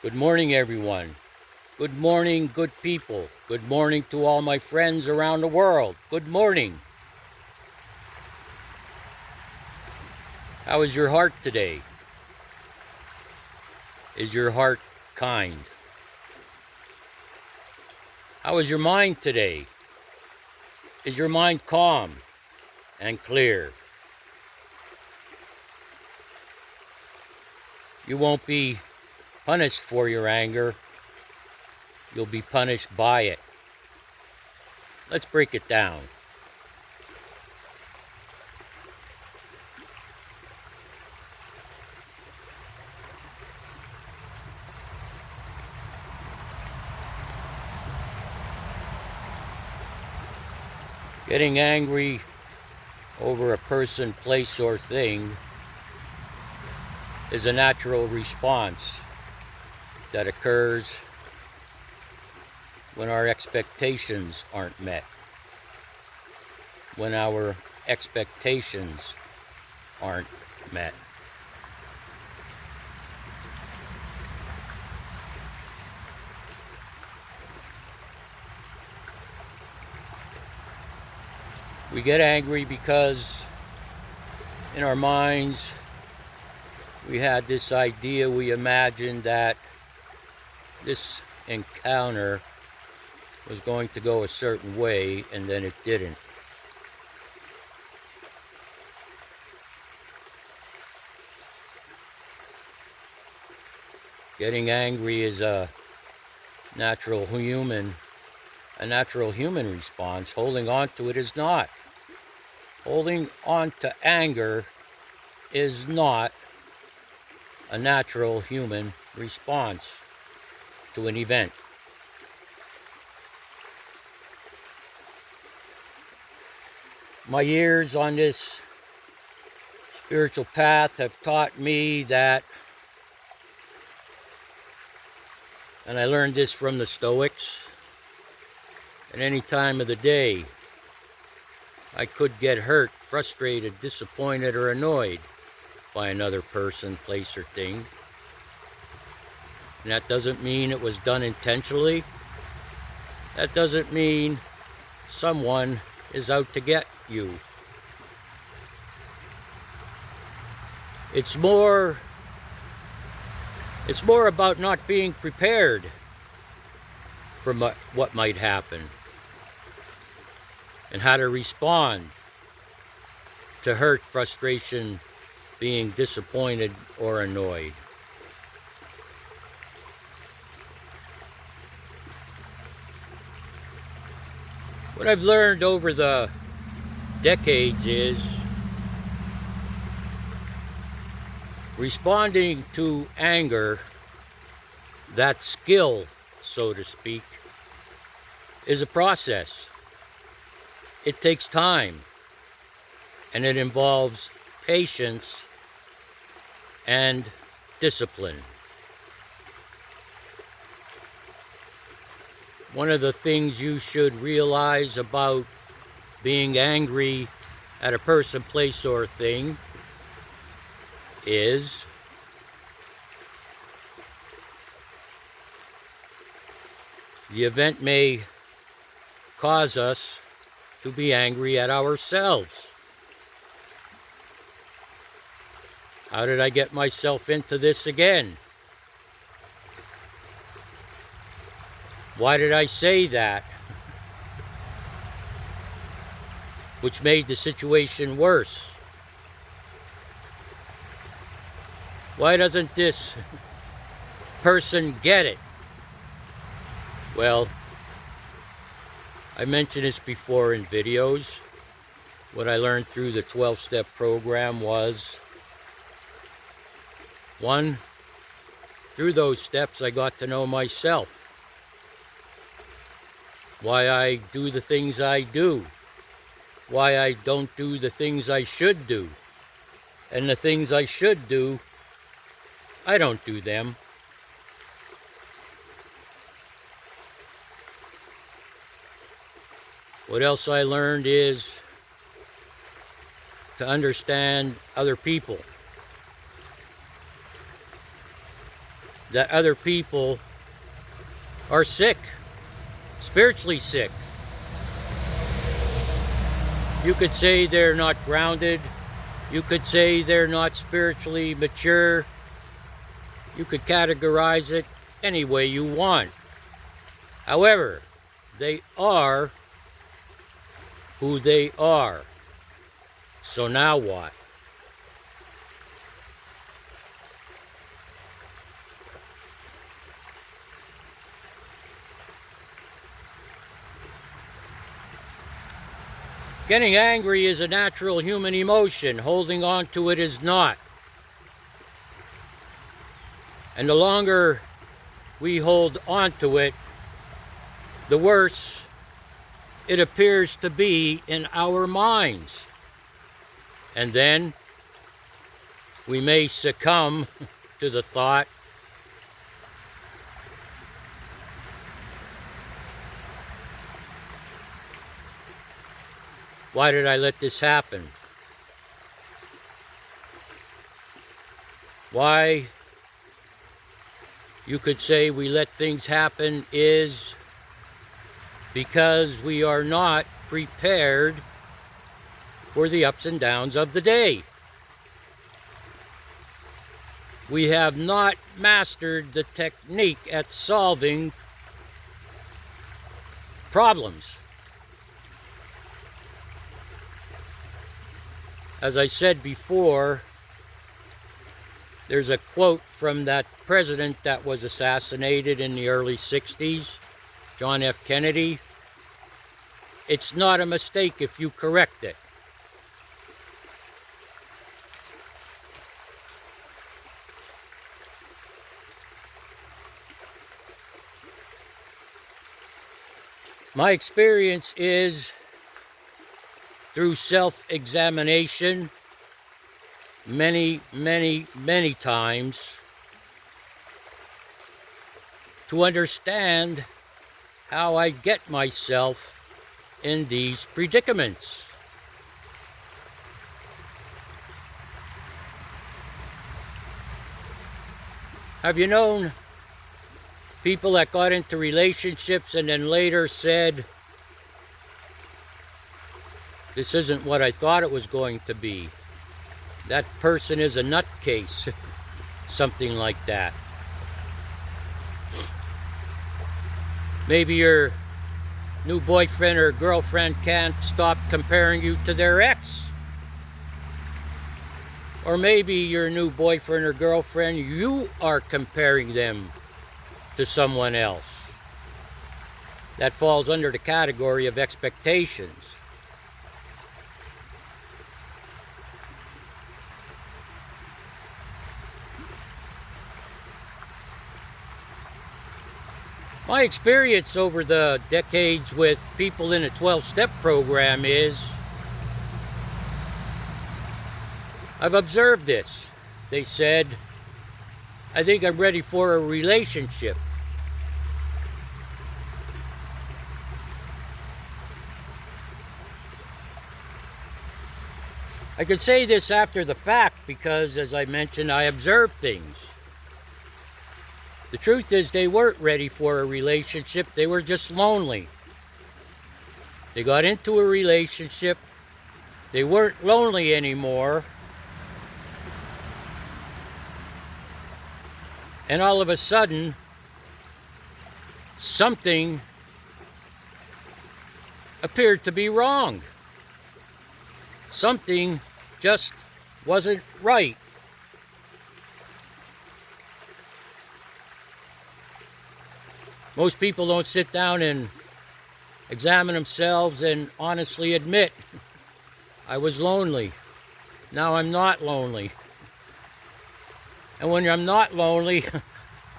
Good morning, everyone. Good morning, good people. Good morning to all my friends around the world. Good morning. How is your heart today? Is your heart kind? How is your mind today? Is your mind calm and clear? You won't be punished for your anger. You'll be punished by it. Let's break it down. Getting angry over a person, place, or thing is a natural response that occurs when our expectations aren't met. When our expectations aren't met. We get angry because in our minds we had this idea, we imagined that this encounter was going to go a certain way, and then it didn't. Getting angry is a natural human response. Holding on to it is not. Holding on to anger is not a natural human response to an event. My years on this spiritual path have taught me that, and I learned this from the Stoics, at any time of the day, I could get hurt, frustrated, disappointed, or annoyed by another person, place, or thing. And that doesn't mean it was done intentionally. That doesn't mean someone is out to get you. It's more about not being prepared for what might happen and how to respond to hurt, frustration, being disappointed or annoyed. What I've learned over the decades is responding to anger, that skill, so to speak, is a process. It takes time, and it involves patience and discipline. One of the things you should realize about being angry at a person, place, or thing is the event may cause us to be angry at ourselves. How did I get myself into this again? Why did I say that? Which made the situation worse. Why doesn't this person get it? Well, I mentioned this before in videos. What I learned through the 12-step program was, one, through those steps I got to know myself. Why I do the things I do. Why I don't do the things I should do. And the things I should do, I don't do them. What else I learned is to understand other people. that other people are sick, spiritually sick. You could say they're not grounded. You could say they're not spiritually mature. You could categorize it any way you want. However, they are who they are. So now what? Getting angry is a natural human emotion. Holding on to it is not. And the longer we hold on to it, the worse it appears to be in our minds. And then we may succumb to the thought, why did I let this happen? Why, you could say, we let things happen is because we are not prepared for the ups and downs of the day. We have not mastered the technique at solving problems. As I said before, there's a quote from that president that was assassinated in the early 60s, John F. Kennedy. It's not a mistake if you correct it. My experience is, through self-examination, many times, to understand how I get myself in these predicaments. Have you known people that got into relationships and then later said, this isn't what I thought it was going to be? That person is a nutcase. Something like that. Maybe your new boyfriend or girlfriend can't stop comparing you to their ex. Or maybe your new boyfriend or girlfriend, you are comparing them to someone else. That falls under the category of expectations. My experience over the decades with people in a 12-step program is, I've observed this. They said, I think I'm ready for a relationship. I could say this after the fact because, as I mentioned, I observed things. The truth is, they weren't ready for a relationship. They were just lonely. They got into a relationship. They weren't lonely anymore. And all of a sudden, something appeared to be wrong. Something just wasn't right. Most people don't sit down and examine themselves and honestly admit, I was lonely. Now I'm not lonely. And when I'm not lonely,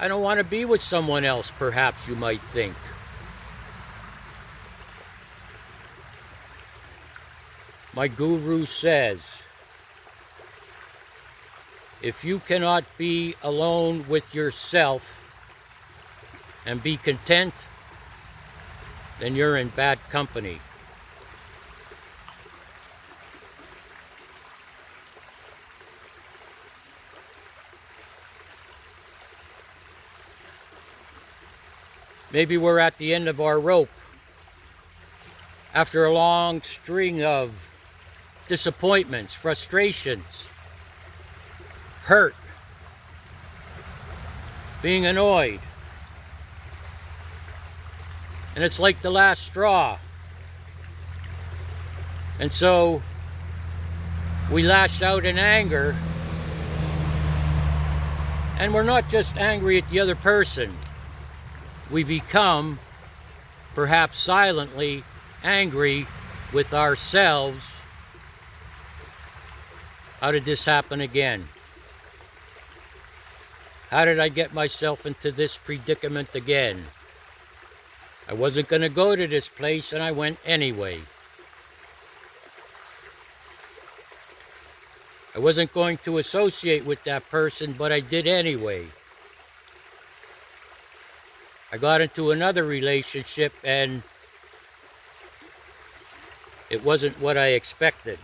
I don't want to be with someone else, perhaps you might think. My guru says, if you cannot be alone with yourself and be content, then you're in bad company. Maybe we're at the end of our rope after a long string of disappointments, frustrations, hurt, being annoyed. And it's like the last straw. And so we lash out in anger, and we're not just angry at the other person. We become, perhaps silently, angry with ourselves. How did this happen again? How did I get myself into this predicament again? I wasn't going to go to this place, and I went anyway. I wasn't going to associate with that person, but I did anyway. I got into another relationship, and it wasn't what I expected.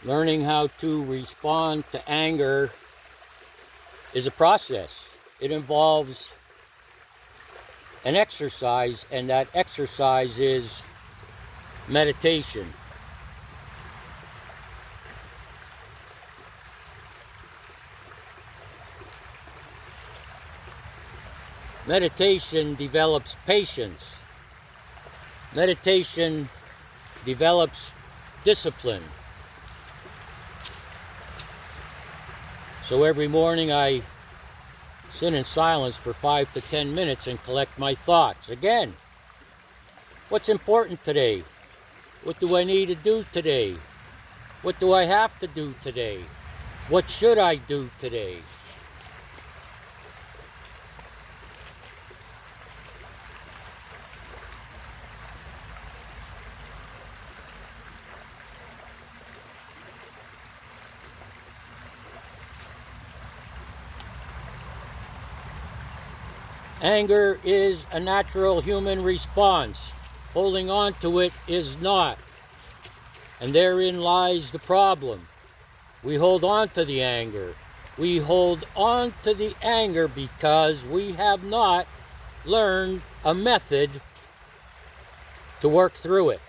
Learning how to respond to anger is a process. It involves an exercise, and that exercise is meditation. Meditation develops patience. Meditation develops discipline. So every morning I sit in silence for 5 to 10 minutes and collect my thoughts. Again, what's important today? What do I need to do today? What do I have to do today? What should I do today? Anger is a natural human response. Holding on to it is not. And therein lies the problem. We hold on to the anger. We hold on to the anger because we have not learned a method to work through it.